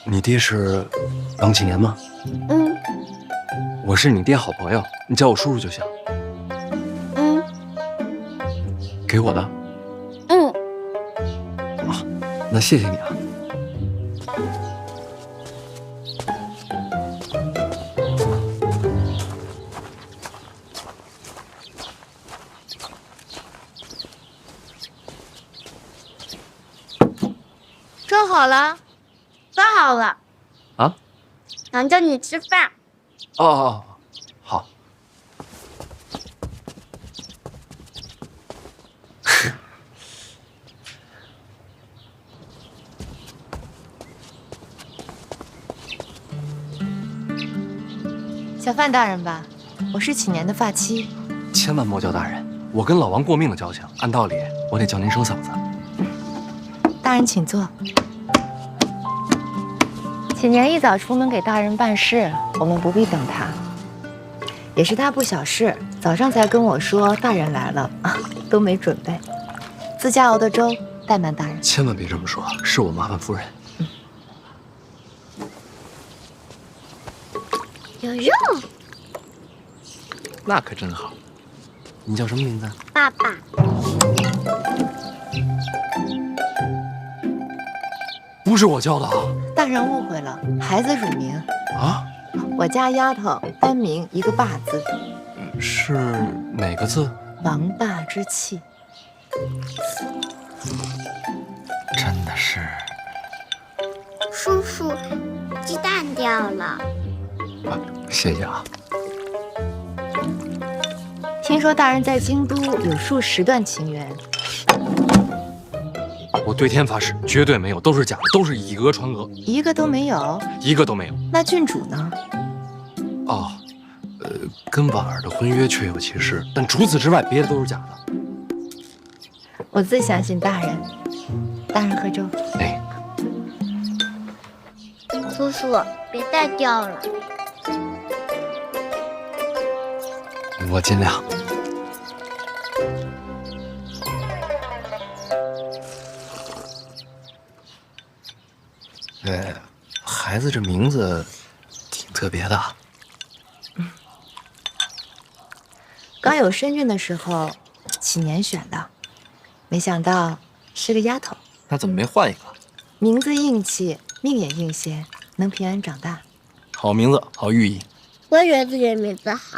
你爹是王启年吗？嗯。我是你爹好朋友，你叫我叔叔就行。嗯。给我的。嗯。啊，那谢谢你啊。装好了，装好了。啊？想叫你吃饭。哦，好。小范大人吧，我是启年的发妻。千万莫叫大人，我跟老王过命的交情，按道理我得叫您声嫂子。大人请坐。启年一早出门给大人办事，我们不必等他。也是他不小事，早上才跟我说大人来了，都没准备。自家熬的粥，怠慢大人。千万别这么说，是我麻烦夫人。有肉。那可真好。你叫什么名字？爸爸。不是我叫的啊！大人误会了，孩子乳名啊。我家丫头单名一个霸字。是哪个字？王霸之气。真的是。叔叔，鸡蛋掉了。啊，谢谢啊。听说大人在京都有数10段情缘。我对天发誓，绝对没有，都是假的，都是以讹传讹，一个都没有，一个都没有。那郡主呢？哦，跟婉儿的婚约确有其事，但除此之外，别的都是假的。我最相信大人。大人喝粥。哎，叔叔，别再掉了。我尽量。孩子这名字挺特别的。刚有身孕的时候，启年选的，没想到是个丫头。那怎么没换一个？名字硬气，命也硬些，能平安长大。好名字，好寓意。我也觉得自己的名字好。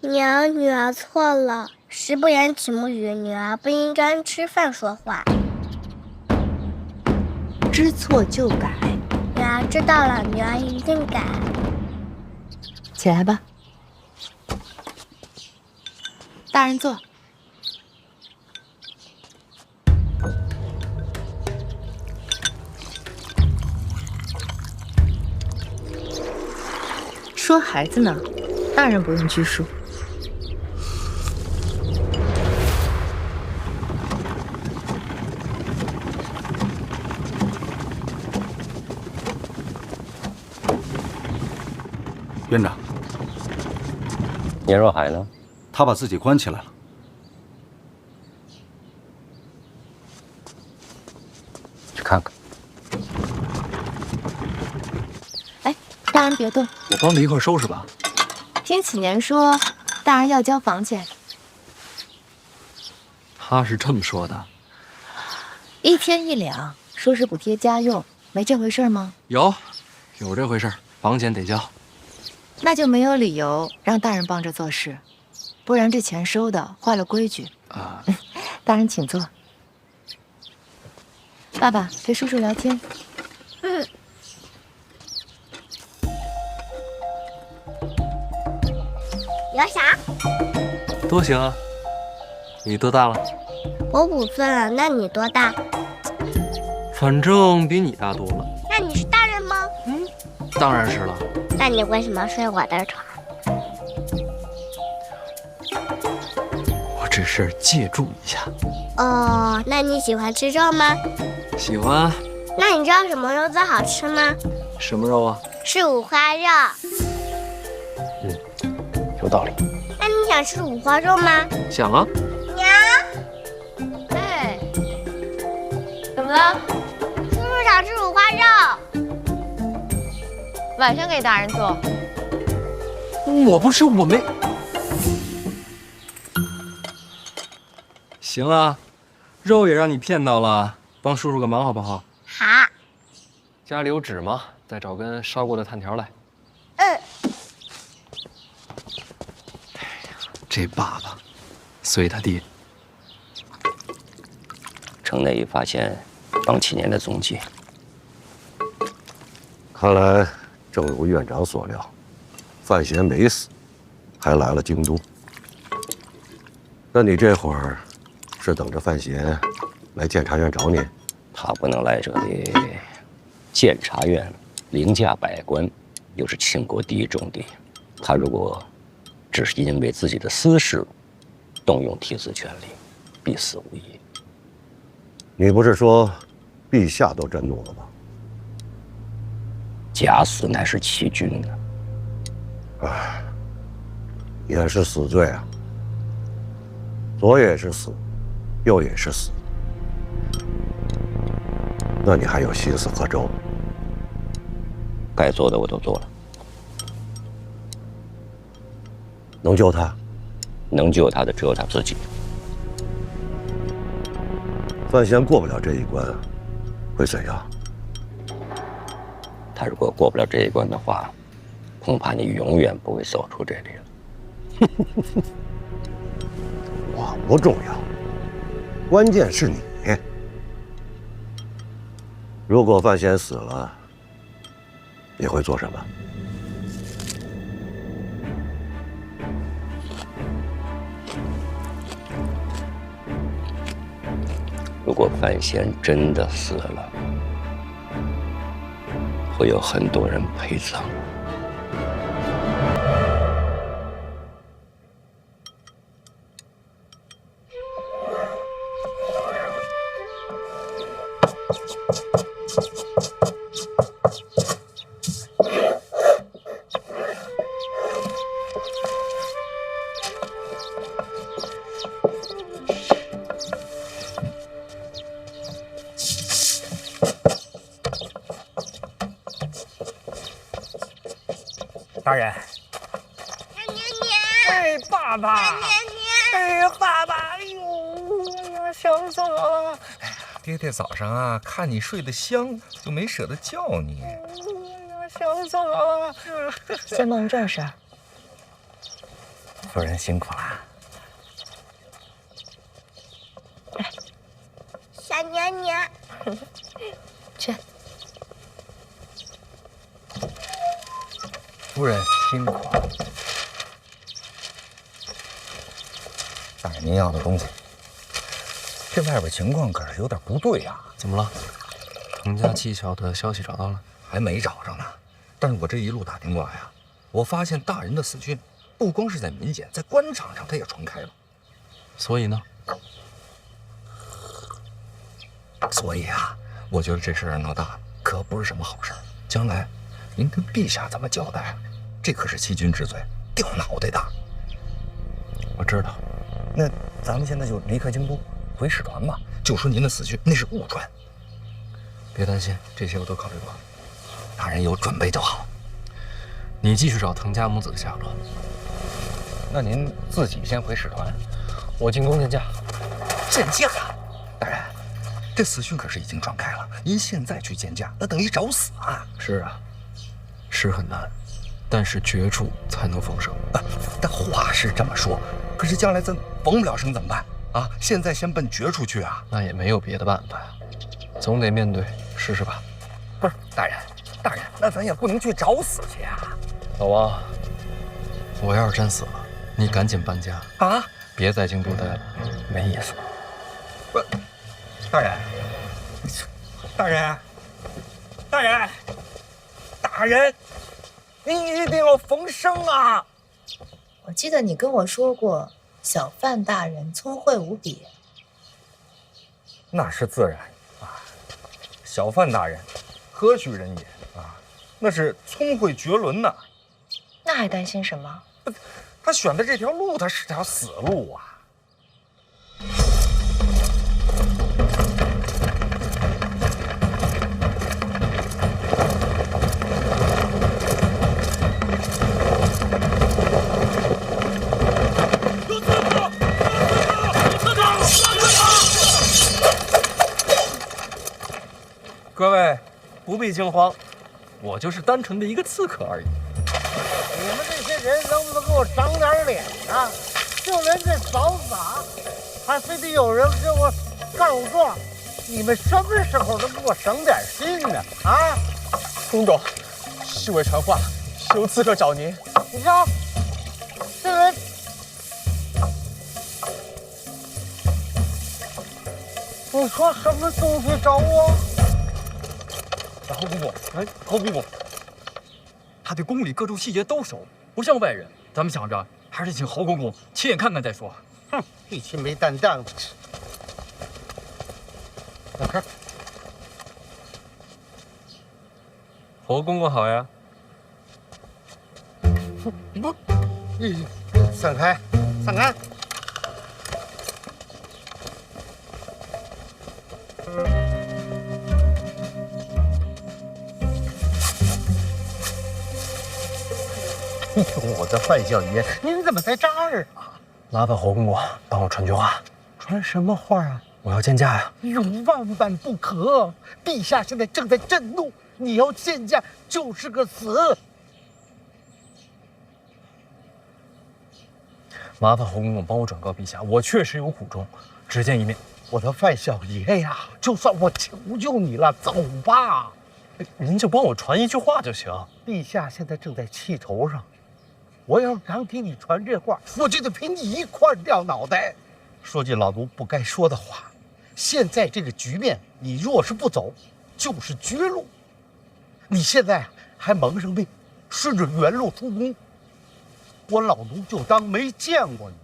娘，女儿错了，食不言，寝不语，女儿不应该吃饭说话。知错就改。女儿知道了，女儿一定改。起来吧。大人坐。说孩子呢，大人不用拘束。院长，年若海呢？他把自己关起来了。去看看。哎，大人别动，我帮着一块收拾吧。听启年说，大人要交房钱。他是这么说的。1天1两，说是补贴家用，没这回事吗？有这回事，房钱得交。那就没有理由让大人帮着做事，不然这钱收的坏了规矩啊。大人请坐。爸爸陪叔叔聊天。聊啥？都行啊。你多大了？我5岁了，那你多大？反正比你大多了。那你是大人吗？当然是了。那你为什么睡我的床？我只是借助一下。哦，那你喜欢吃肉吗？喜欢。那你知道什么肉最好吃吗？什么肉啊？是五花肉。有道理。那你想吃五花肉吗？想啊。娘，哎，怎么了？叔叔想吃五花肉。晚上给大人做。我不是，我没。行啊，肉也让你骗到了，帮叔叔个忙好不好？好。家里有纸吗？再找根烧过的炭条来。这爸爸随他爹。城内已发现方启年的踪迹。看来正如院长所料，范闲没死，还来了京都。那你这会儿是等着范闲来监察院找你？他不能来这里，监察院凌驾百官，又是倾国第一重地。他如果只是因为自己的私事动用替死权力，必死无疑。你不是说陛下都震怒了吗？假死乃是欺君呢。唉，也是死罪啊。左也是死，右也是死，那你还有心思喝粥？该做的我都做了。能救他？能救他的只有他自己。范闲过不了这一关，会怎样？他如果过不了这一关的话，恐怕你永远不会走出这里了。我不重要，关键是你。如果范闲死了，你会做什么？如果范闲真的死了，会有很多人陪葬。大人，哎，爸爸，哎呀，爸爸，哎呦，哎呀，想死我了！哎呀，爹爹早上啊，看你睡得香，就没舍得叫你。哎呀，想死我了！先忙正事儿。夫人辛苦了。小娘娘，去。夫人辛苦了。大人您要的东西，这外边情况可是有点不对呀。怎么了？滕家蹊跷的消息找到了？还没找着呢。但是我这一路打听过来呀，我发现大人的死讯不光是在民间，在官场上他也传开了。所以呢？所以啊，我觉得这事儿闹大了，可不是什么好事儿。将来您跟陛下怎么交代啊？这可是欺君之罪，掉脑袋的。我知道。那咱们现在就离开京都，回使团吧。就说您的死讯那是误传。别担心，这些我都考虑过。大人有准备就好。你继续找滕家母子的下落。那您自己先回使团，我进宫见驾。见驾？大人，这死讯可是已经传开了，您现在去见驾，那等于找死啊！是啊，是很难，但是绝处才能逢生。但话是这么说，可是将来咱逢不了生怎么办啊？现在先奔绝处去啊！那也没有别的办法呀，总得面对，试试吧。不是，大人，那咱也不能去找死去呀！老王，我要是真死了，你赶紧搬家啊！别在京都待了，没意思。不，大人，您一定要逢生啊！我记得你跟我说过，小范大人聪慧无比。那是自然啊，小范大人，何许人也啊？那是聪慧绝伦呐。那还担心什么？他选的这条路，它是条死路啊。各位不必惊慌，我就是单纯的一个刺客而已。你们这些人能不能给我长点脸啊？就连这扫洒，还非得有人给我告状，你们什么时候能给我省点心呢？啊！公主，侍卫传话，有刺客找您。你说，这人你说什么东西找我？侯公公，哎，侯公公，他对宫里各处细节都熟，不像外人。咱们想着还是请侯公公亲眼看看再说。哼，一群没担当的！老看，侯公公好呀。不，散开，散开！我的范小爷，您怎么在这儿啊？麻烦侯公公帮我传句话。传什么话啊？我要见驾呀！有万万不可！陛下现在正在震怒，你要见驾就是个死。麻烦侯公公帮我转告陛下，我确实有苦衷，只见一面。我的范小爷呀，就算我求求你了，走吧。您就帮我传一句话就行。陛下现在正在气头上，我要想听你传这话，我就得陪你一块儿掉脑袋。说句老奴不该说的话，现在这个局面，你若是不走，就是绝路。你现在还蒙上面，顺着原路出宫，我老奴就当没见过你。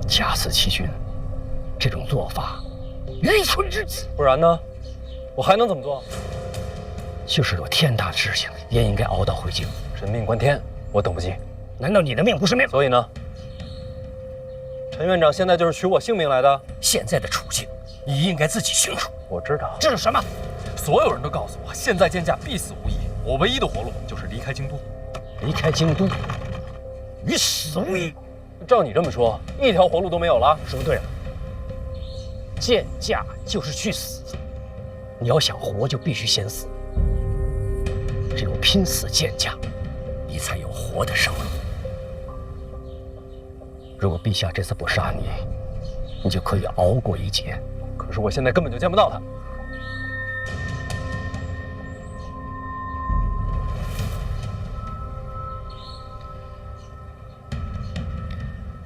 假死欺君，这种做法愚蠢至极。不然呢？我还能怎么做？就是有天大的事情，也应该熬到回京。人命关天，我等不及。难道你的命不是命？所以呢？陈院长现在就是取我性命来的。现在的处境，你应该自己清楚。我知道。知道什么？所有人都告诉我，现在见驾必死无疑。我唯一的活路就是离开京都。离开京都，与死无异。照你这么说，一条活路都没有了。说对了，见驾就是去死。你要想活，就必须先死。只有拼死见驾，你才有活的生路。如果陛下这次不杀你，你就可以熬过一劫。可是我现在根本就见不到他。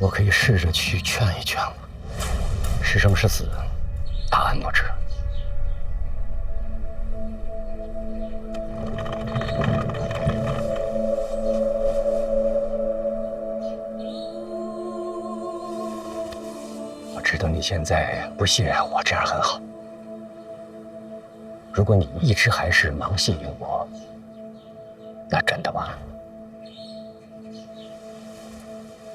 我可以试着去劝一劝了。是生是死，答案不知。我知道你现在不信任我，这样很好。如果你一直还是盲信于我，那真的完了。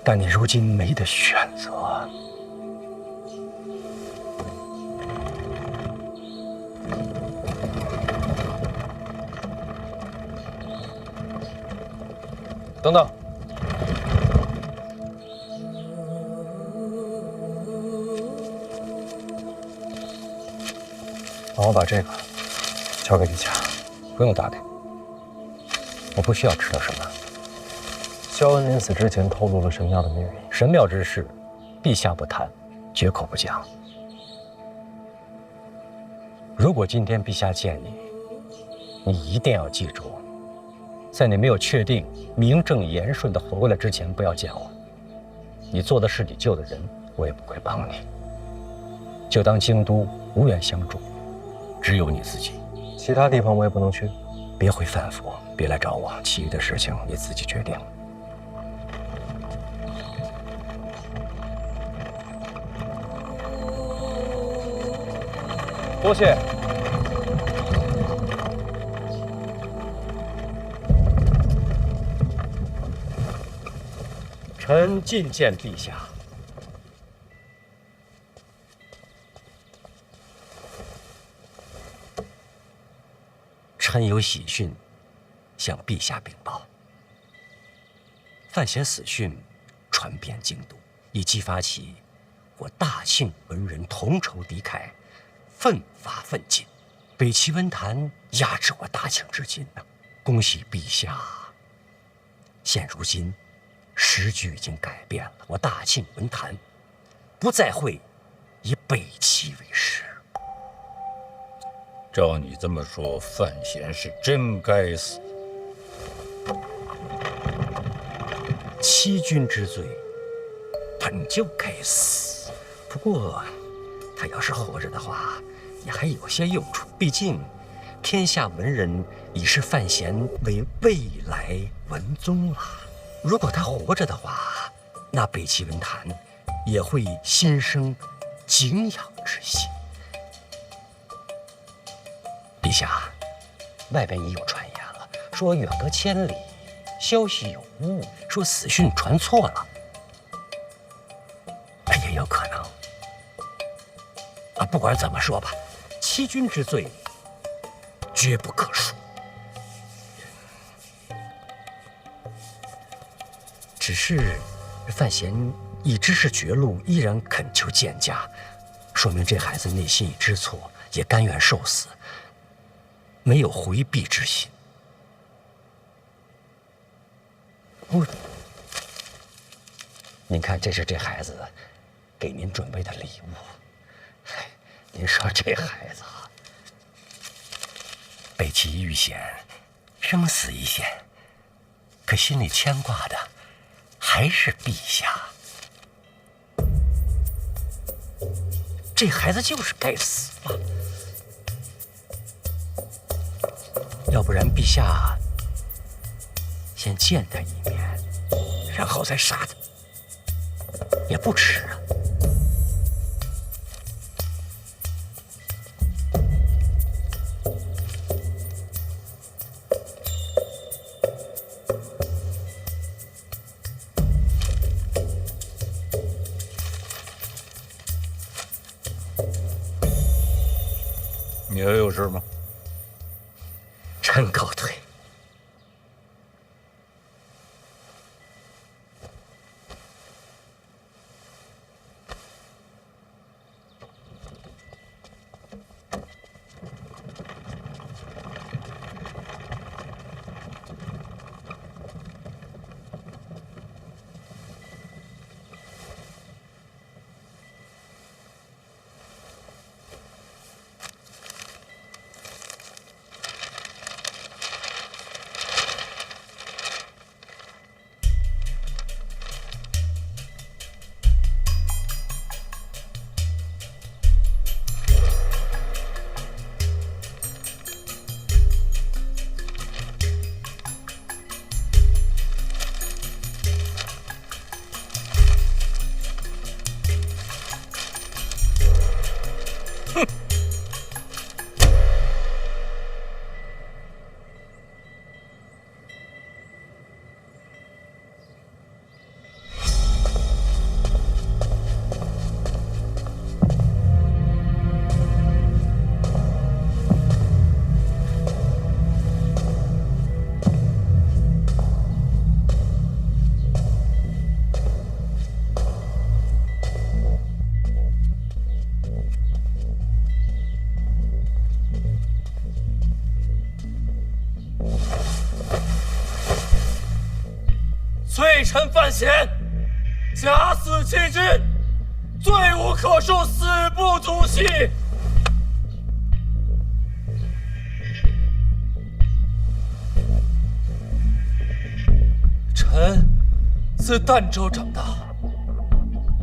但你如今没得选择。等等，帮我把这个交给陛下，不用打点。我不需要知道什么。萧恩临死之前透露了神庙的秘密，神庙之事，陛下不谈，绝口不讲。如果今天陛下见你，你一定要记住，在你没有确定名正言顺地活过来之前，不要见我。你做的是你救的人，我也不会帮你。就当京都无缘相助，只有你自己。其他地方我也不能去。别回范府，别来找我，其余的事情你自己决定。多谢。臣觐见陛下。臣有喜讯向陛下禀报。范闲死讯传遍京都，已激发起我大庆文人同仇敌忾，奋发奋进，北齐文坛压制我大庆至今呢。恭喜陛下！现如今，时局已经改变了，我大庆文坛不再会以北齐为师。照你这么说，范闲是真该死。欺君之罪本就该死，不过他要是活着的话，也还有些用处。毕竟，天下文人已视范闲为未来文宗了。如果他活着的话，那北齐文坛也会心生敬仰之心。陛下，外边已有传言了，说远隔千里，消息有误，说死讯传错了，也有可能。不管怎么说吧，欺君之罪绝不可恕。只是范闲已知是绝路，依然恳求见驾，说明这孩子内心已知错，也甘愿受死，没有回避之心。您看，这是这孩子给您准备的礼物。您说这孩子北齐遇险，生死一线，可心里牵挂的还是陛下。这孩子就是该死了，要不然陛下先见他一面，然后再杀他，也不迟啊。你还有事吗？臣告退。罪臣范闲，假死欺君，罪无可恕，死不足惜。臣自儋州长大，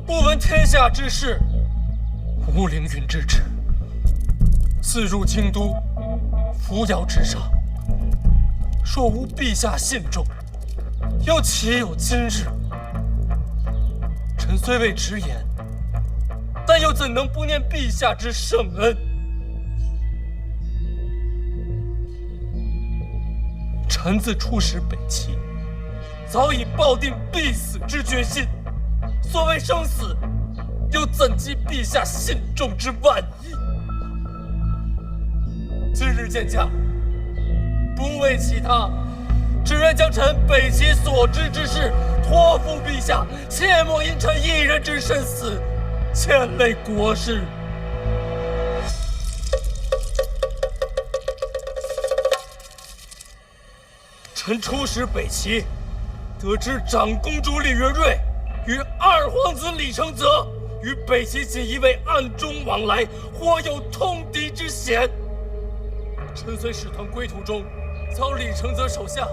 不闻天下之事，无凌云之志。自入京都，扶摇直上。若无陛下信重，又岂有今日？臣虽未直言，但又怎能不念陛下之圣恩？臣自出使北齐，早已抱定必死之决心。所谓生死，又怎及陛下信重之万一？今日见驾，不为其他，只愿将臣北齐所知之事托付陛下，切莫因臣一人之身死，牵累国事。臣出使北齐，得知长公主李元瑞与二皇子李承则与北齐锦衣卫暗中往来，或有通敌之嫌。臣随使团归途中，遭李承则手下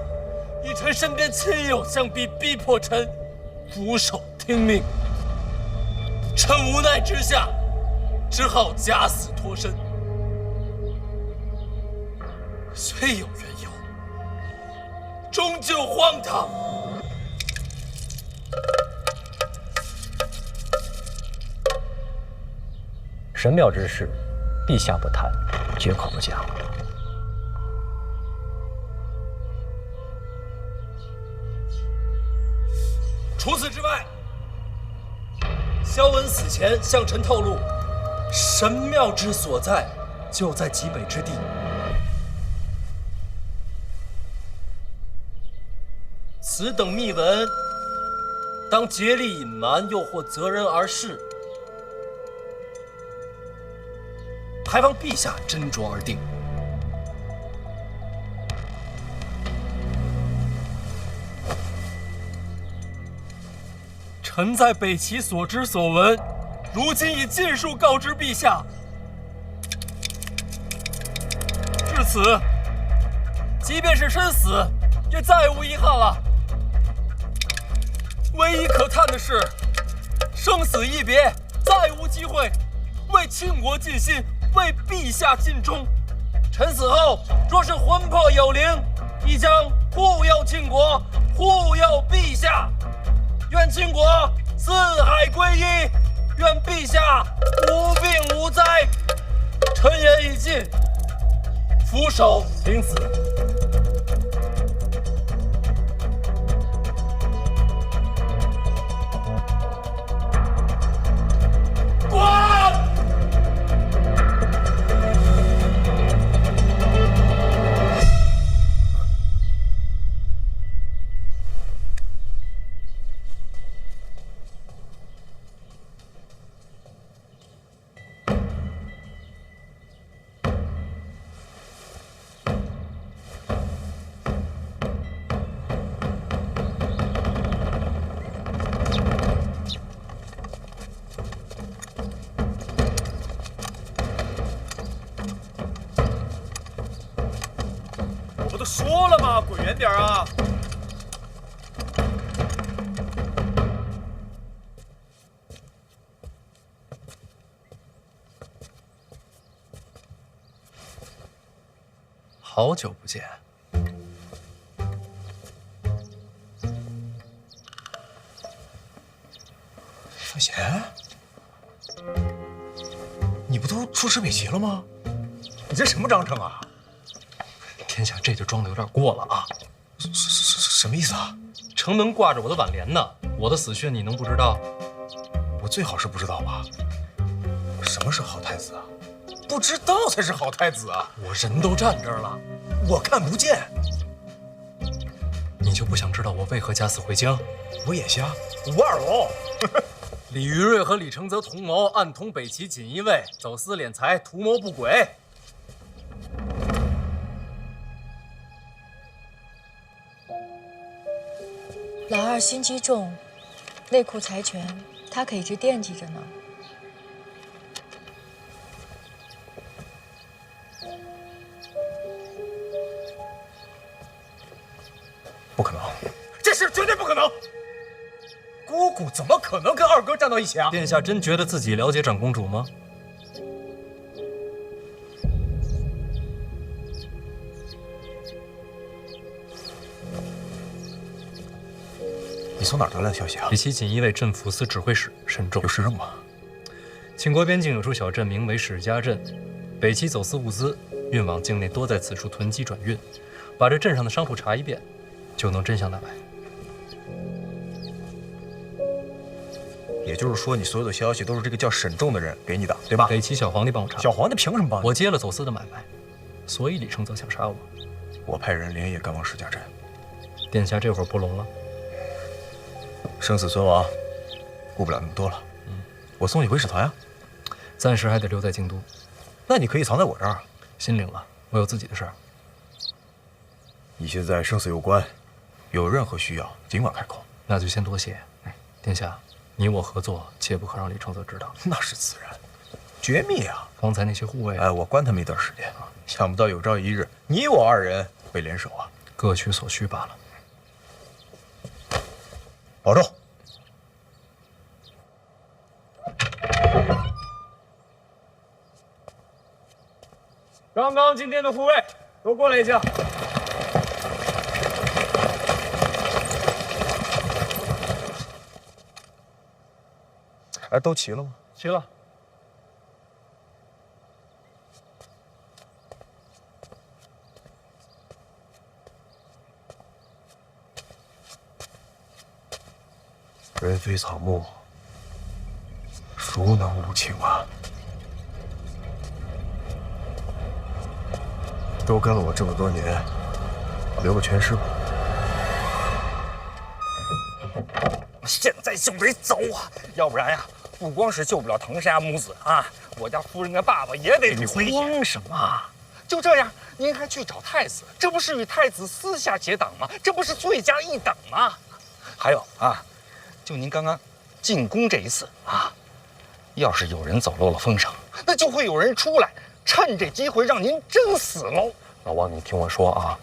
以臣身边亲友相逼，逼迫臣俯首听命。臣无奈之下，只好假死脱身。虽有缘由，终究荒唐。神庙之事，陛下不谈，绝口不讲。除此之外，萧文死前向臣透露，神庙之所在就在极北之地。此等密文，当竭力隐瞒，又或择人而事，还望陛下斟酌而定。臣在北齐所知所闻，如今已尽数告知陛下。至此，即便是身死，也再无遗憾了。唯一可叹的是，生死一别，再无机会为倾国尽心，为陛下尽忠。臣死后，若是魂魄有灵，亦将护佑倾国，护佑陛下。愿倾国四海归一，愿陛下无病无灾。臣言已尽，俯首领死。我都说了嘛，滚远点啊！好久不见，范闲，你不都出使北齐了吗？你这什么章程啊？天下这就装的有点过了啊！什么意思啊？城门挂着我的挽联呢，我的死讯你能不知道？我最好是不知道吧？什么是好太子啊？不知道才是好太子啊！我人都站这儿了，我看不见。你就不想知道我为何假死回京？我眼瞎，吴二龙。李于瑞和李承则同谋，暗通北齐锦衣卫，走私敛财，图谋不轨。老二心机重，内库财权，他可一直惦记着呢。不可能，这事绝对不可能！姑姑怎么可能跟二哥站到一起啊？殿下真觉得自己了解长公主吗？你从哪儿得来的消息啊？北齐锦衣卫镇抚司指挥使沈仲有事任吗？秦国边境有处小镇，名为史家镇。北齐走私物资运往境内，多在此处囤积转运。把这镇上的商铺查一遍，就能真相大白。也就是说，你所有的消息都是这个叫沈仲的人给你的，对吧？北齐小皇帝帮我查。小皇帝凭什么帮你？我接了走私的买卖，所以李承则想杀我。我派人连夜赶往史家镇。殿下这会儿不聋了。生死存亡，顾不了那么多了。我送你回使团啊。暂时还得留在京都。那你可以藏在我这儿。心领了，我有自己的事儿。你现在生死攸关，有任何需要尽管开口。那就先多谢。殿下，你我合作，切不可让李承则知道。那是自然，绝密啊！方才那些护卫，我关他们一段时间啊，想不到有朝一日你我二人会联手啊。各取所需罢了。保重。刚刚进殿的护卫都过来一下。都齐了吗？齐了。人非草木，孰能无情啊？都跟了我这么多年，留个全尸吧。现在就得走啊，要不然呀，不光是救不了藤沙母子啊，我家夫人的爸爸也得有危险。慌什么？就这样，您还去找太子，这不是与太子私下结党吗？这不是罪加一等吗？还有啊，就您刚刚进宫这一次啊，要是有人走漏了风声，那就会有人出来，趁这机会让您真死喽。老王，你听我说啊，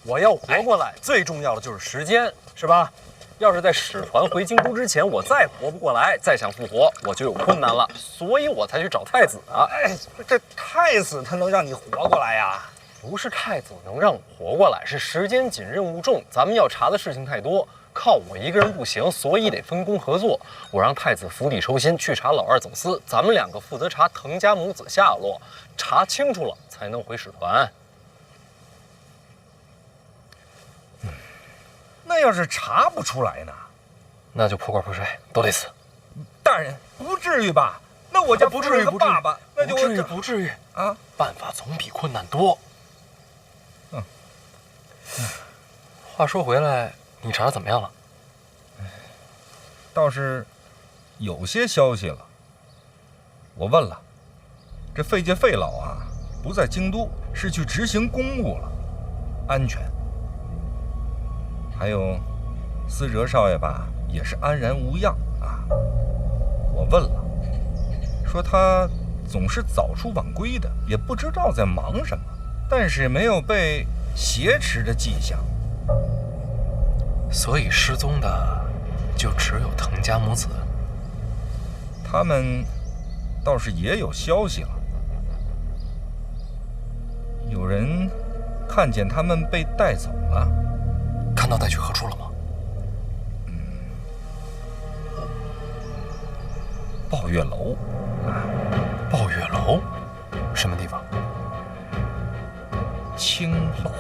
我要活过来，最重要的就是时间，是吧？要是在使团回京都之前，我再活不过来，再想复活，我就有困难了，所以我才去找太子啊。这太子他能让你活过来呀？不是太子能让我活过来，是时间紧，任务重，咱们要查的事情太多，靠我一个人不行，所以得分工合作。我让太子釜底抽薪去查老二走私，咱们两个负责查藤家母子下落，查清楚了才能回使团。那要是查不出来呢？那就破罐破摔，都得死。大人，不至于吧？那我家不至于，个爸爸，那就不至于啊！办法总比困难多。话说回来，你查的怎么样了？倒是有些消息了。我问了，这费介费老啊，不在京都，是去执行公务了，安全。还有，思哲少爷吧，也是安然无恙啊。我问了，说他总是早出晚归的，也不知道在忙什么，但是没有被挟持的迹象。所以失踪的就只有藤家母子。他们倒是也有消息了，有人看见他们被带走了。看到带去何处了吗？抱月楼。抱月楼，什么地方？青楼。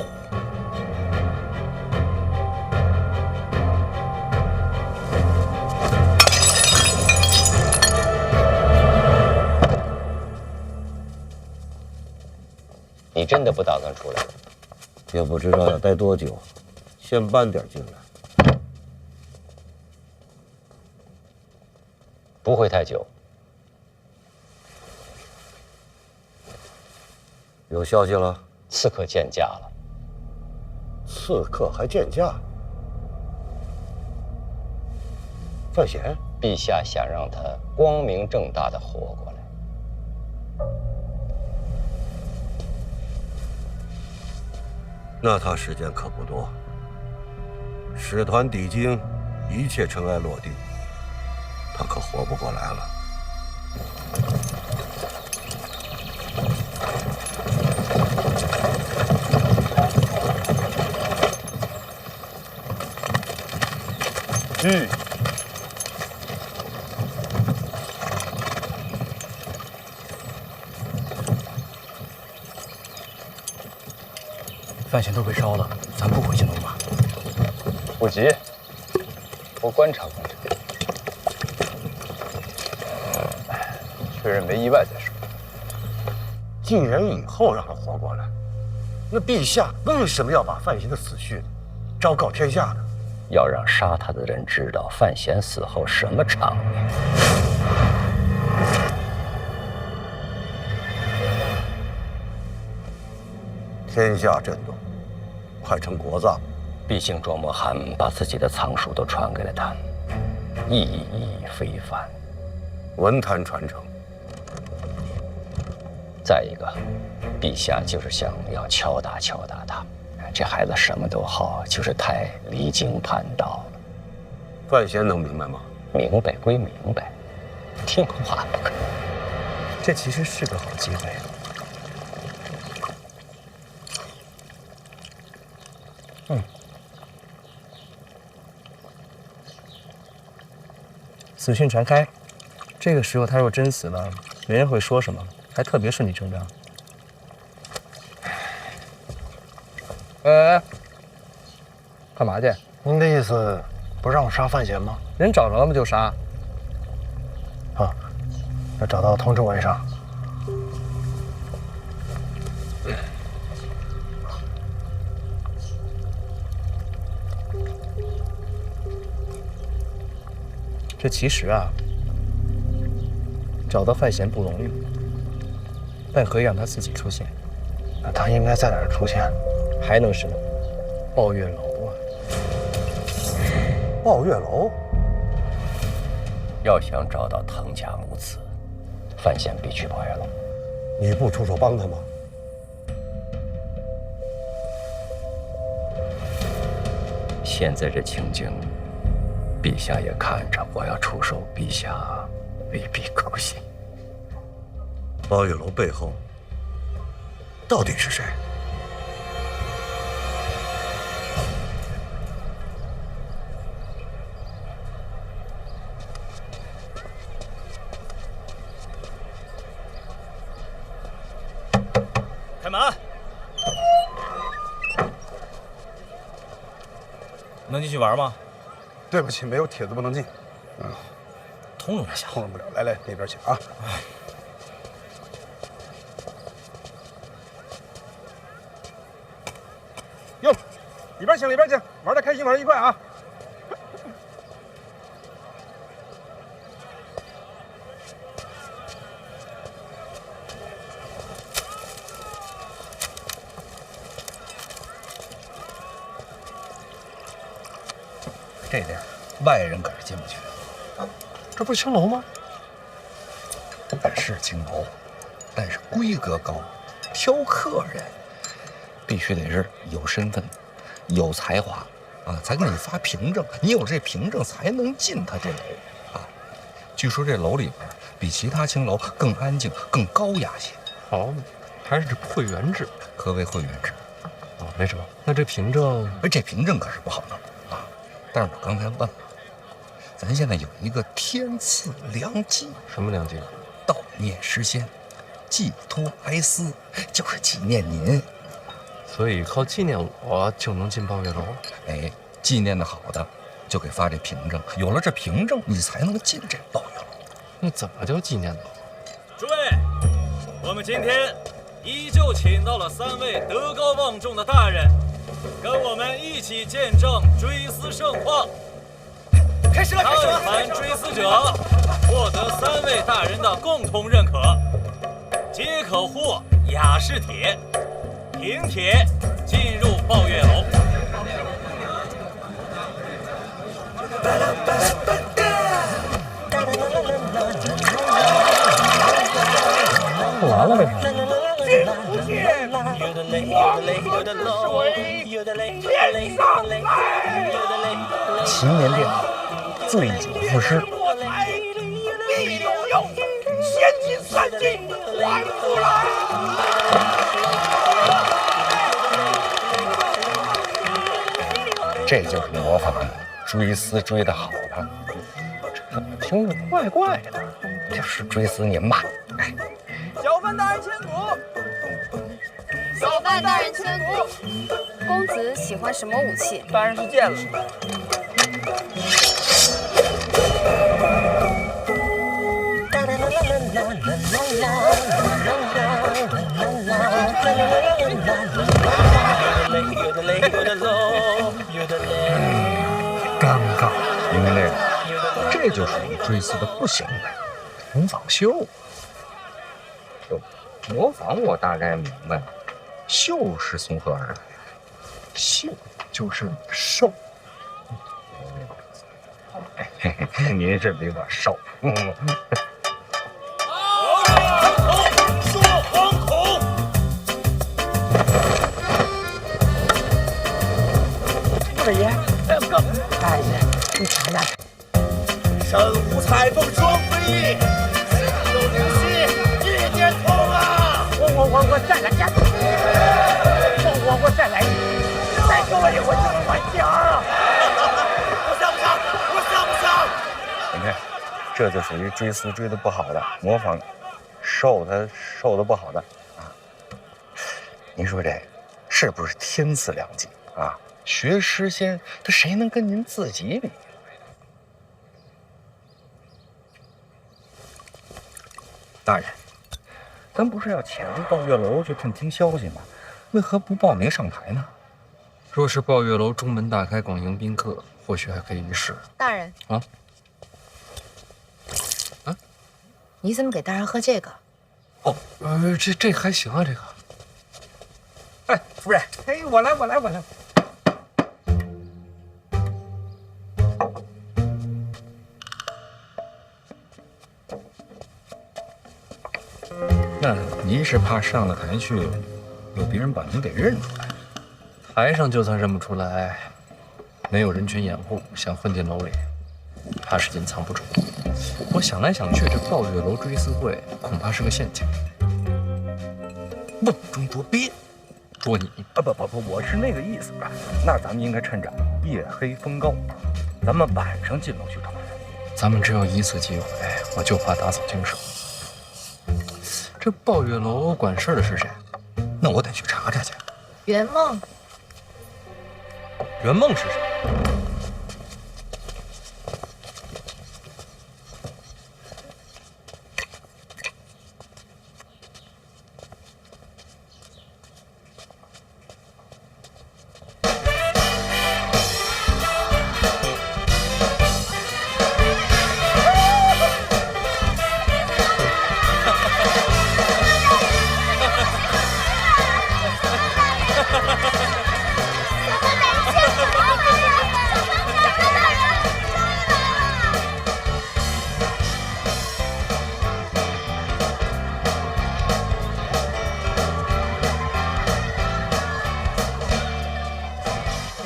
你真的不打算出来？也不知道要待多久，先搬点进来。不会太久。有消息了？刺客见驾了。刺客还见驾？范闲，陛下想让他光明正大的活过来。那他时间可不多。使团抵京，一切尘埃落定，他可活不过来了。范闲都被烧了，咱不回去弄吗？不急，我观察观察，确认没意外再说。进人以后让他活过来，那陛下为什么要把范闲的死讯昭告天下呢？要让杀他的人知道范闲死后什么场面。天下震动，快成国葬。毕竟庄莫罕把自己的藏书都传给了他，意义非凡。文坛传承。再一个，陛下就是想要敲打敲打他。这孩子什么都好，就是太离经叛道了。范闲能明白吗？明白归明白，听话不可。这其实是个好机会。死讯传开，这个时候他若真死了，没人会说什么，还特别顺理成章。干嘛去？您的意思不让我杀范闲吗？人找着了吗就杀。啊，要找到通知我一声。这其实啊，找到范闲不容易，但可以让他自己出现。那他应该在哪儿出现？还能是抱月楼啊！抱月楼。要想找到藤家母子，范闲必去抱月楼。你不出手帮他吗？现在这情景，陛下也看着，我要出手，陛下未必高兴。抱月楼背后到底是谁？开门。能进去玩吗？对不起，没有帖子不能进。通融一下。通融不了，来那边请啊。哟，里边请，里边请，玩的开心，玩的愉快啊！这地儿外人可是进不去的。这不是青楼吗？是青楼，但是规格高，挑客人必须得是有身份、有才华啊，才给你发凭证。你有这凭证才能进他这楼啊。据说这楼里边比其他青楼更安静、更高雅些。哦，还是会员制，可谓会员制。哦，没什么。那这凭证，这凭证可是不好弄啊。但是我刚才问了，咱现在有一个天赐良机。什么良机？悼念诗仙，寄托哀思，就是纪念您。所以靠纪念我就能进抱月楼？哎，纪念的好的就给发这凭证，有了这凭证，你才能进这抱月楼。那怎么叫纪念呢？诸位，我们今天依旧请到了3位德高望重的大人，跟我们一起见证追思盛况。开始了，开始了！参追思者获得3位大人的共同认可，皆可获雅士帖，凭帖进入抱月楼。了为啥？进不去，黄河水天上来。秦年殿，醉酒赋诗。我才必有用，先进3斤还不来。这就是模仿追思追的好的，这怎么听着怪怪的？就是追思你妈。哎，小范大人千古。小范大人千古。公子喜欢什么武器？当然是剑了。尴尬，因为这就属于追思的不行的模仿秀。模仿我大概明白了，秀是从何而来？秀就是瘦。嘿嘿，您是比我瘦。说惶恐。二爷，哥，大爷，你瞧瞧，身无彩凤双飞翼，心有灵犀一点通啊！我再来，我再来，再给我一回就是玩家。我想不想？我想不想？你看，这就属于追思追的不好的，模仿瘦的不好的啊。您说这是不是天赐良机啊？学诗仙，他谁能跟您自己比？大人，咱不是要潜入抱月楼去探听消息吗？为何不报名上台呢？若是抱月楼中门大开，广迎宾客，或许还可以一试。大人啊，你怎么给大人喝这个？哦，这还行啊，这个。哎，夫人，哎，我来。那您是怕上了台去，有别人把您给认出来？台上就算认不出来，没有人群掩护，想混进楼里，怕是隐藏不住。我想来想去，这抱月楼追思会恐怕是个陷阱。瓮中捉鳖，捉你啊！不，我是那个意思。那咱们应该趁着夜黑风高，咱们晚上进楼去找人。咱们只有一次机会，我就怕打草惊蛇。这抱月楼管事的是谁？那我得去查查去。圆梦。圆梦是谁？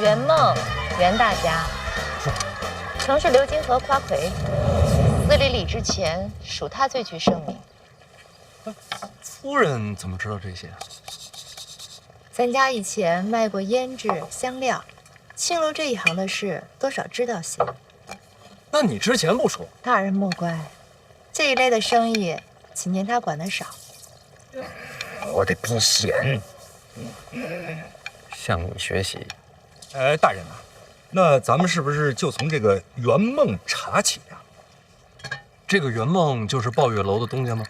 圆梦，袁大家，曾是流金河夸魁，司礼礼之前，属他最具盛名。夫人怎么知道这些？咱家以前卖过胭脂、香料，青楼这一行的事，多少知道些。那你之前不说？大人莫怪，这一类的生意，今年他管得少。我得避嫌。向你学习。大人啊，那咱们是不是就从这个圆梦查起呀？这个圆梦就是抱月楼的东家吗？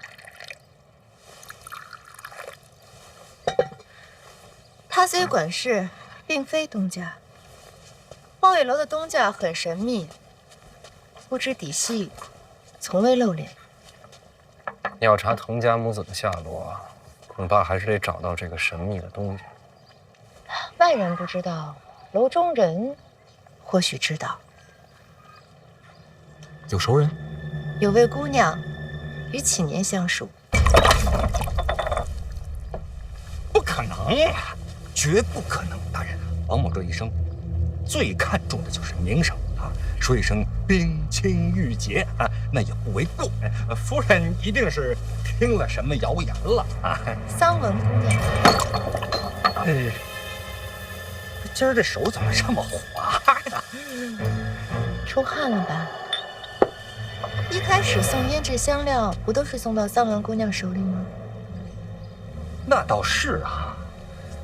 他虽管事，并非东家。抱月楼的东家很神秘，不知底细，从未露脸。要查滕家母子的下落，恐怕还是得找到这个神秘的东家。外人不知道。楼中人或许知道，有熟人，有位姑娘与启年相熟。可能啊，绝不可能！大人，王某这一生最看重的就是名声啊，说一声冰清玉洁啊，那也不为过。夫人一定是听了什么谣言了啊？桑文姑娘，今儿这手怎么这么滑呀？出汗了吧？一开始送胭脂香料，不都是送到桑文姑娘手里吗？那倒是啊，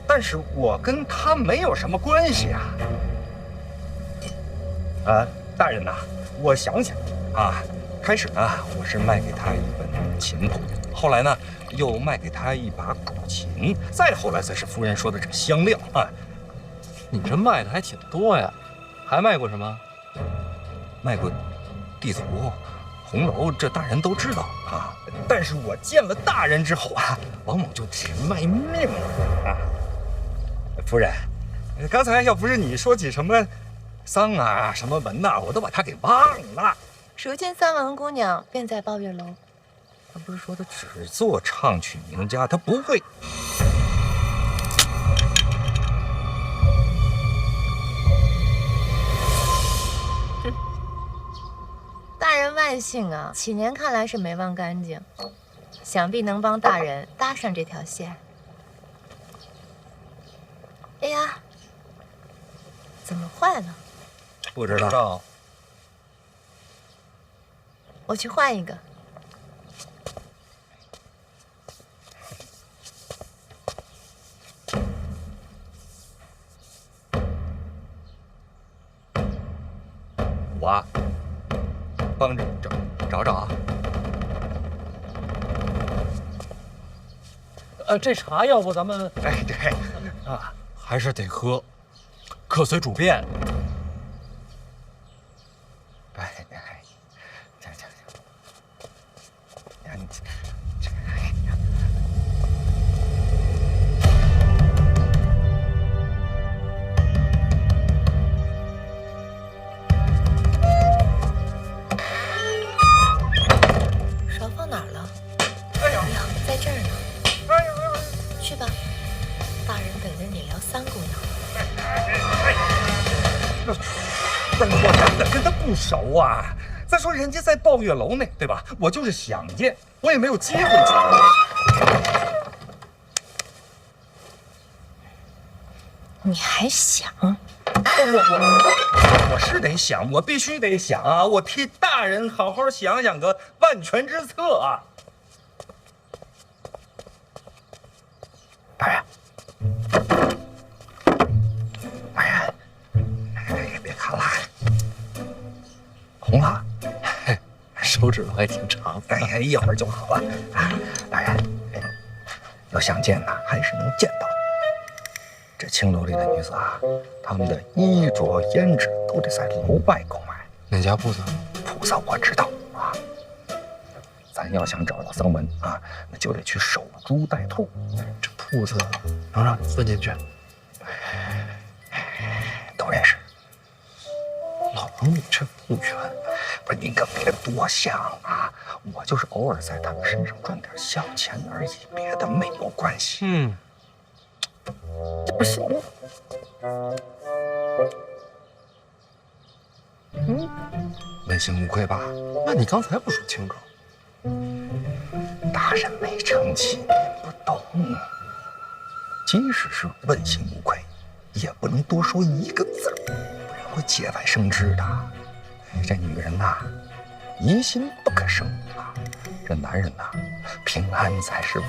但是我跟她没有什么关系啊。大人呐，我想想啊，开始呢，我是卖给她一本琴谱，后来呢，又卖给她一把古琴，再后来才是夫人说的这香料啊。你这卖的还挺多呀，还卖过什么？卖过地图、红楼，这大人都知道啊。但是我见了大人之后啊，王某就只卖命了啊。夫人，刚才要不是你说起什么丧啊、什么文呐，我都把他给忘了。如今桑文姑娘便在抱月楼。他不是说他只做唱曲名家，他不会。大人万幸啊，启年看来是没忘干净，想必能帮大人搭上这条线。哎呀，怎么坏了？不知道。我去换一个。我帮着找找啊。这茶要不咱们……哎，对，啊，还是得喝，客随主便。哎，你勺放哪儿了？哎呀，在这儿呢。哎呀，去吧，大人等着你聊三姑娘。但是我真的跟他不熟啊。再说人家在抱月楼呢，对吧？我就是想见，我也没有机会见。你还想？我是得想，我必须得想啊！我替大人好好想想个万全之策啊！大人，大人，别看了，红了。手指头还挺长，哎，一会儿就好了。大人，要想见呐，还是能见到的。这青楼里的女子啊，她们的衣着胭脂都得在楼外购买。哪家铺子？铺子我知道啊。咱要想找到桑文啊，那就得去守株待兔。这铺子能让你混进去？都认识。老王，你这不远。不是您可别多想啊，我就是偶尔在他们身上赚点小钱而已，别的没有关系。这不行吗？问心无愧吧？那你刚才不说清楚？大人没成器，您不懂。即使是问心无愧，也不能多说一个字，不然会节外生枝的。这女人呐，疑心不可生啊！这男人呐，平安才是福。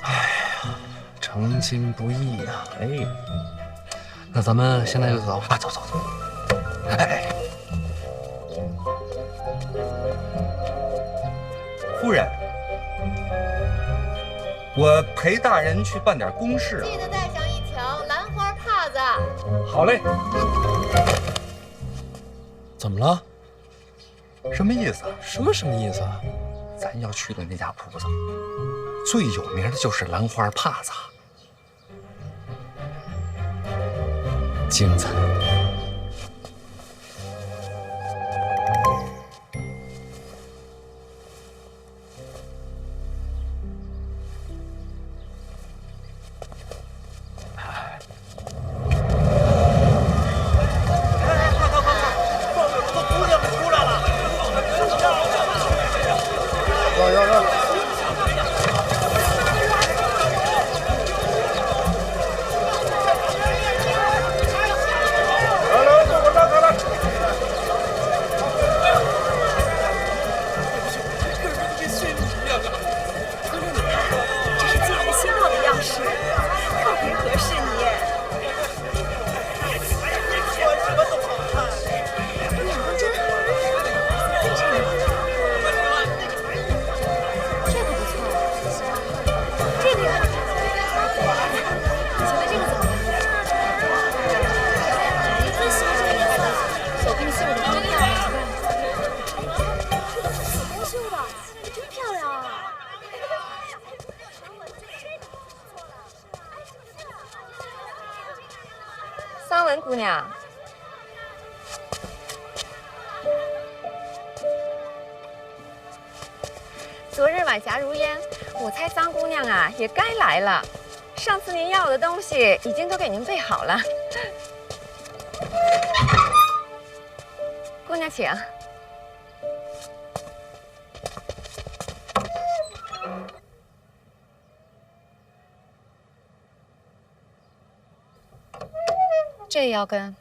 哎呀，成亲不易呀！哎，那咱们现在就走啊！走。哎，夫人，我陪大人去办点公事啊。记得带上一条兰花帕子。好嘞。怎么了？什么意思啊？什么意思啊？咱要去的那家铺子，最有名的就是兰花帕子，精彩。安姑娘。昨日晚霞如烟，我猜桑姑娘啊也该来了。上次您要的东西已经都给您备好了。姑娘请。这也要跟？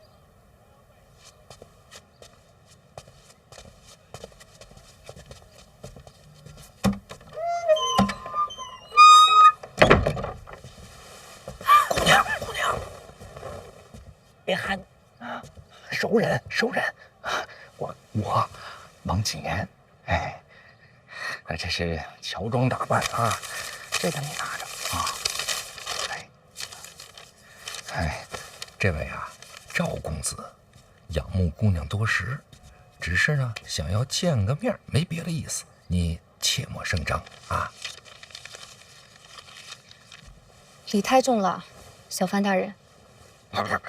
姑娘，别喊，熟人。我王景言，哎，这是乔装打扮啊，这个你拿着啊。哎，这位啊，赵公子，仰慕姑娘多时，只是呢想要见个面，没别的意思，你切莫声张啊。礼太重了，小范大人。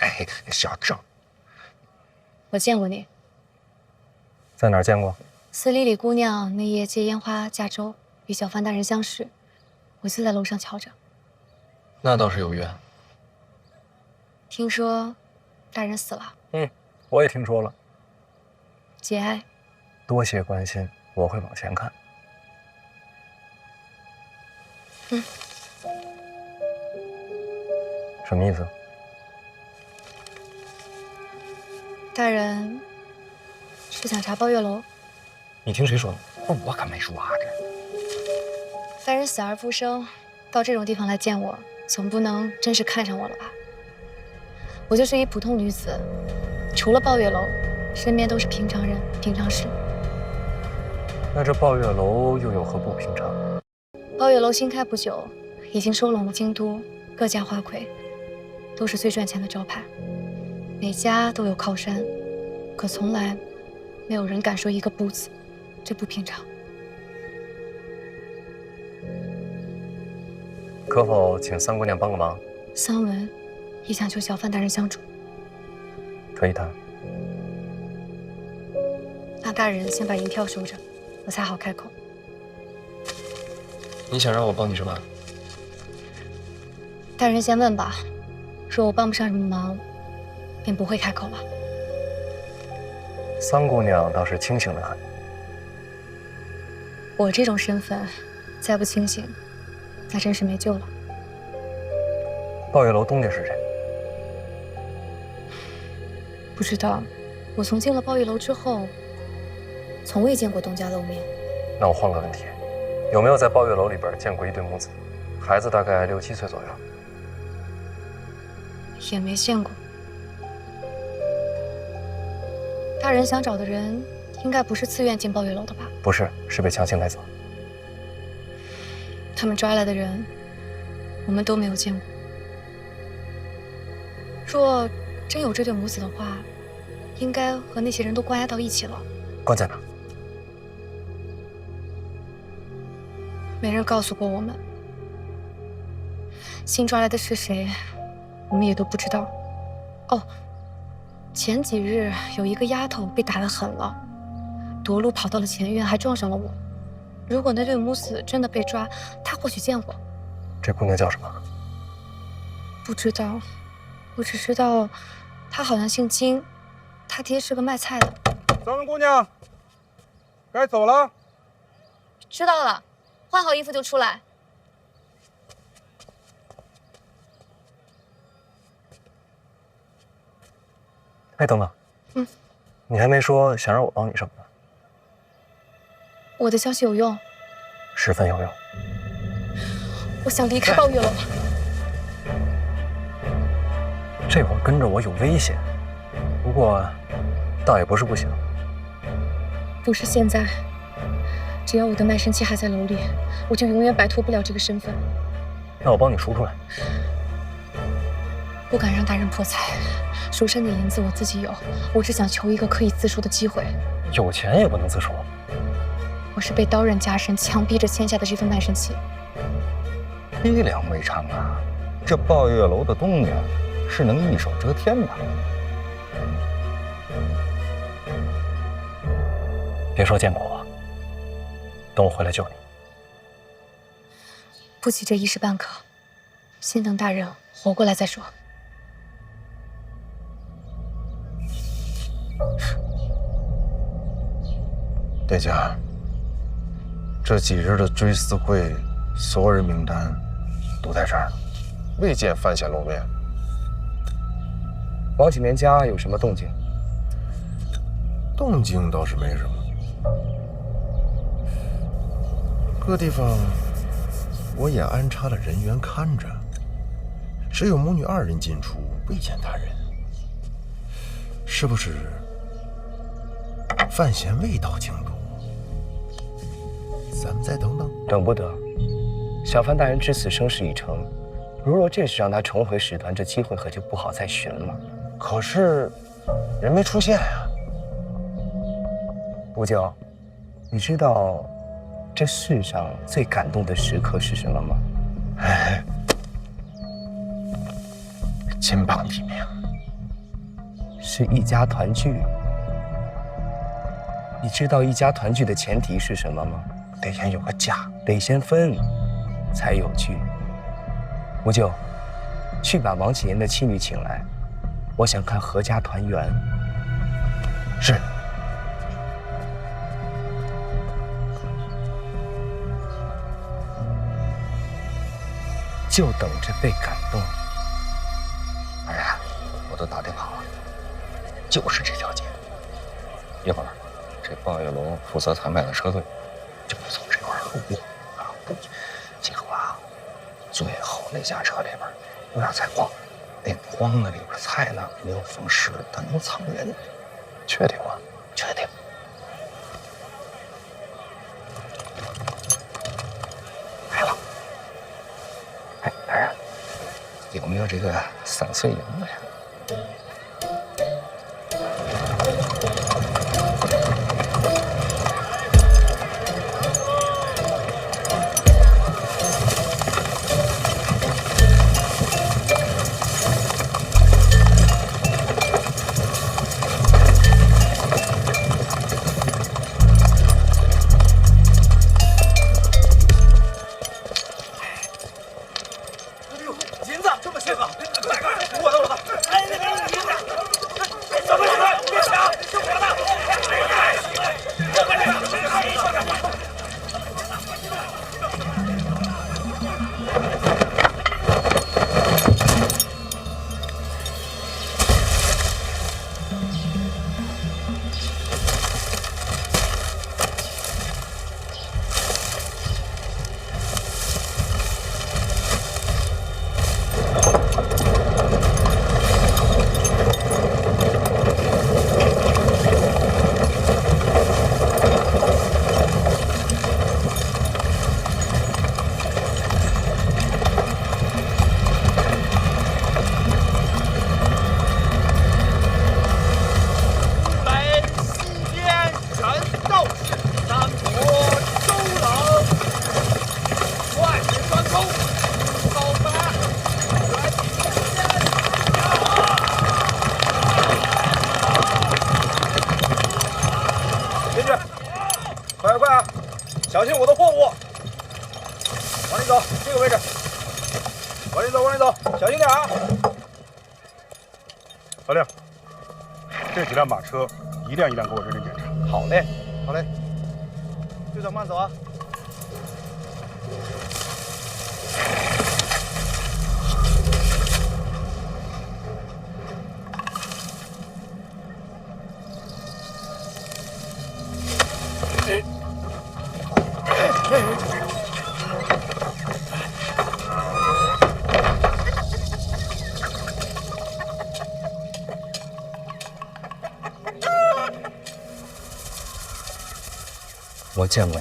哎，小赵，我见过你。在哪儿见过？司礼里姑娘那夜借烟花驾舟，与小范大人相识，我就在楼上瞧着。那倒是有缘。听说大人死了。我也听说了。节哀。多谢关心，我会往前看。什么意思？大人是想查抱月楼？你听谁说的？我可没说啊，大人死而复生，到这种地方来见我，总不能真是看上我了吧？我就是一普通女子，除了抱月楼，身边都是平常人、平常事。那这抱月楼又有何不平常？抱月楼新开不久，已经收拢了京都各家花魁，都是最赚钱的招牌，每家都有靠山，可从来没有人敢说一个不字，这不平常。可否请三姑娘帮个忙？桑文也想求小范大人相助，可以谈。那大人先把银票收着，我才好开口。你想让我帮你什么？大人先问吧，说我帮不上什么忙，便不会开口了。桑姑娘倒是清醒得很。我这种身份，再不清醒，那真是没救了。抱月楼东家是谁？不知道，我从进了抱月楼之后，从未见过东家露面。那我换个问题，有没有在抱月楼里边见过一对母子？孩子大概6、7岁左右。也没见过。大人想找的人，应该不是自愿进抱月楼的吧？不是，是被强行带走。他们抓来的人，我们都没有见过。若真有这对母子的话，应该和那些人都关押到一起了。关在哪？没人告诉过我们。新抓来的是谁，我们也都不知道。哦，前几日有一个丫头被打得狠了，夺路跑到了前院，还撞上了我。如果那对母子真的被抓，她或许见我。这姑娘叫什么？不知道，我只知道她好像姓金，她爹是个卖菜的。三位姑娘，该走了。知道了，换好衣服就出来。哎，等等，你还没说想让我帮你什么呢？我的消息有用，十分有用。我想离开抱月楼。这会儿跟着我有危险，不过倒也不是不行。不是现在，只要我的卖身契还在楼里，我就永远摆脱不了这个身份。那我帮你赎出来。不敢让大人破财，赎身的银子我自己有，我只想求一个可以自赎的机会。有钱也不能自赎。我是被刀刃加身强逼着签下的这份卖身契。逼良为娼啊！这抱月楼的东家是能一手遮天的。别说见过我，等我回来救你。不急这一时半刻，先等大人活过来再说。殿下，这几日的追思会，所有人名单都在这儿呢，未见范闲露面。王启年家有什么动静？动静倒是没什么，各地方我也安插了人员看着，只有母女2人进出，未见他人。是不是范闲未到京都？咱们再等等。等不得，小范大人至此生事已成，如若这时让他重回使团，这机会可就不好再寻了。可是人没出现呀。吴九，你知道这世上最感动的时刻是什么吗？哎，金榜题名，是一家团聚。你知道一家团聚的前提是什么吗？得先有个家，得先分，才有聚。吴九，去把王启言的妻女请来，我想看阖家团圆。是。就等着被感动。哎呀，我都打听好了，就是这条街。一会儿，这鲍月楼负责采买的车队就不从这块路过啊。今后啊，最后那家车里边有点菜筐，那筐子里边菜呢没有封实，但能藏人。确定吗？确定。来了。哎，大人，有没有这个3岁银子呀？小心我的货物！往里走，这个位置。往里走，往里走，小心点啊！老令，这几辆马车一辆一辆给我认真检查。好嘞，好嘞。队长慢走啊！我见过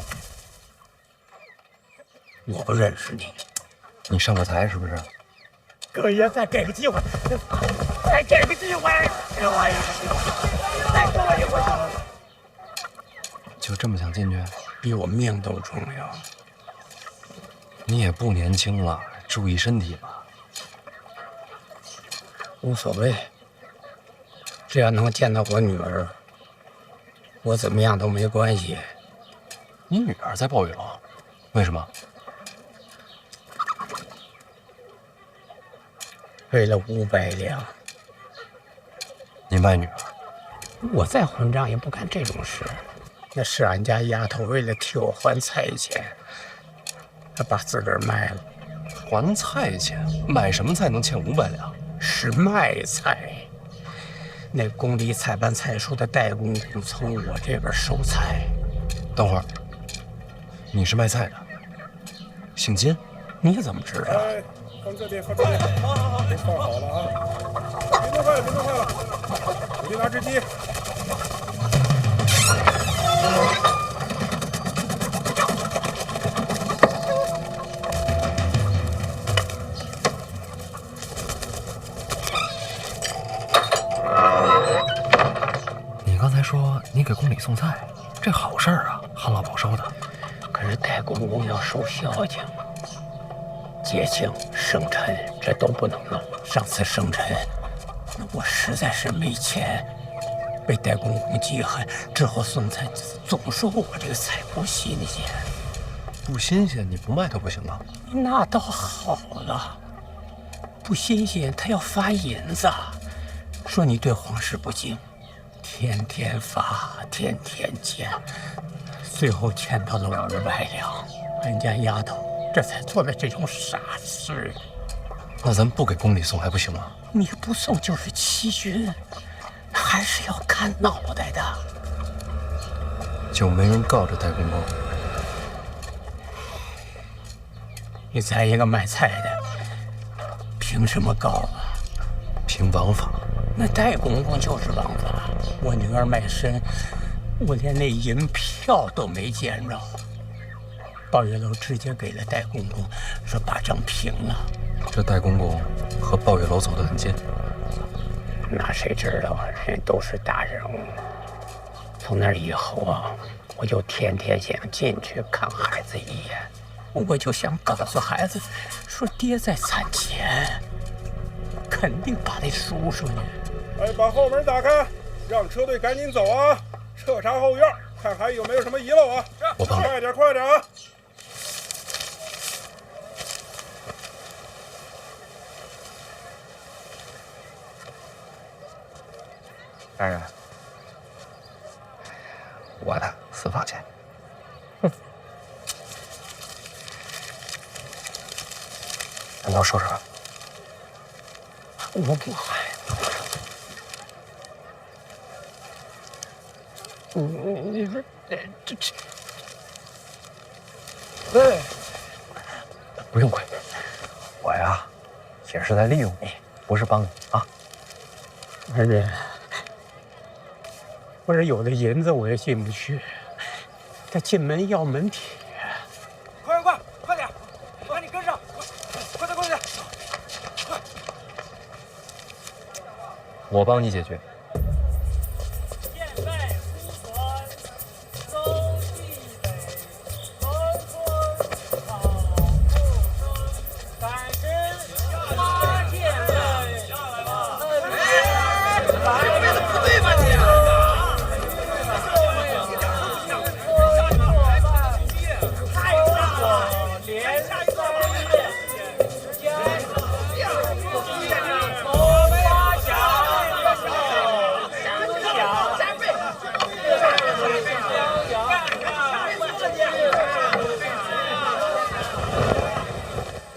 你，我不认识你。你上过台是不是？葛爷，再给个机会，再给个机会，给我一个，再给我一回。就这么想进去？比我命都重要。你也不年轻了，注意身体吧。无所谓，只要能见到我女儿，我怎么样都没关系。你女儿在暴雨楼，为什么？为了500两。你卖女儿？我再混账也不干这种事。那是俺家丫头为了替我还菜钱，她把自个儿卖了。还菜钱？买什么菜能欠500两？是卖菜。那宫里采办菜蔬的代公公从我这边收菜。等会儿，你是卖菜的，姓金？你怎么知道？哎，放这边，放这边。好，都放好了啊！别弄坏了，别弄坏了。我去拿纸机。你刚才说你给宫里送菜，这好事儿啊，旱涝保收的。可是代公公要收孝敬，节庆、生辰这都不能弄。上次生辰，我实在是没钱，被代公公记恨，之后送菜总说我这个菜不新鲜。不新鲜你不卖都不行吗？那倒好了，不新鲜他要罚银子，说你对皇室不敬，天天罚，天天欠，最后欠到了500两。俺家丫头这才做了这种傻事。那咱不给宫里送还不行吗？你不送就是欺君，还是要看脑袋的。就没人告这代公公？你咱一个卖菜的，凭什么告啊？凭王法。那代公公就是王法。我女儿卖身，我连那银票都没见着。鲍月楼直接给了代公公，说把账平了。这代公公和鲍月楼走得很近。那谁知道，人都是大人物。从那以后啊，我就天天想进去看孩子一眼。我就想告诉孩子，说爹在餐前肯定把那叔叔呢。哎，把后门打开，让车队赶紧走啊！彻查后院，看还有没有什么遗漏啊！我帮你。快点，快点啊！大人，我的私房钱。难道说说？我不害怕。你说这，对，不用亏，我呀也是在利用你，不是帮你啊。儿子，我这有的银子我也进不去，他进门要门铁。快点，赶紧跟上！快点，快！我帮你解决。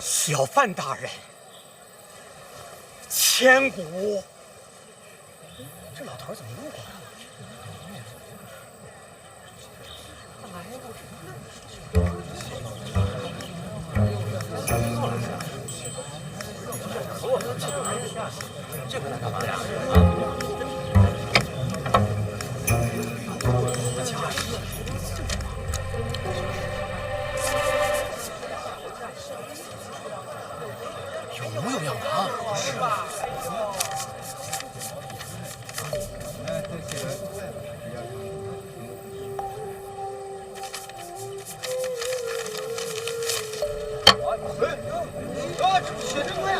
小范大人，千古。这老头怎么又过来了？这回来干嘛呀？有模有样的啊！是吧？写真快呀！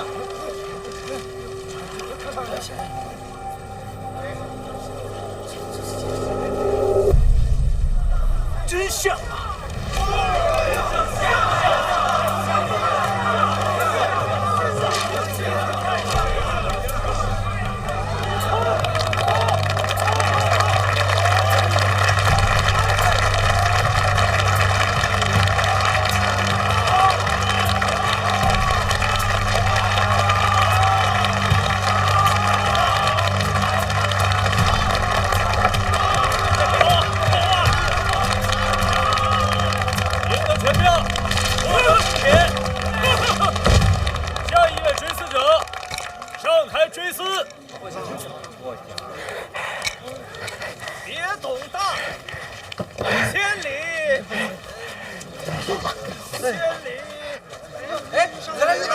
哎，再来一个！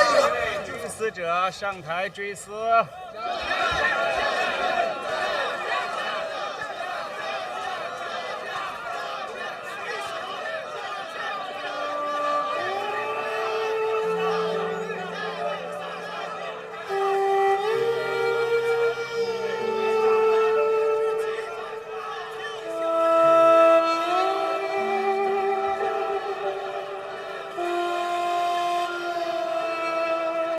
追死者上台追思。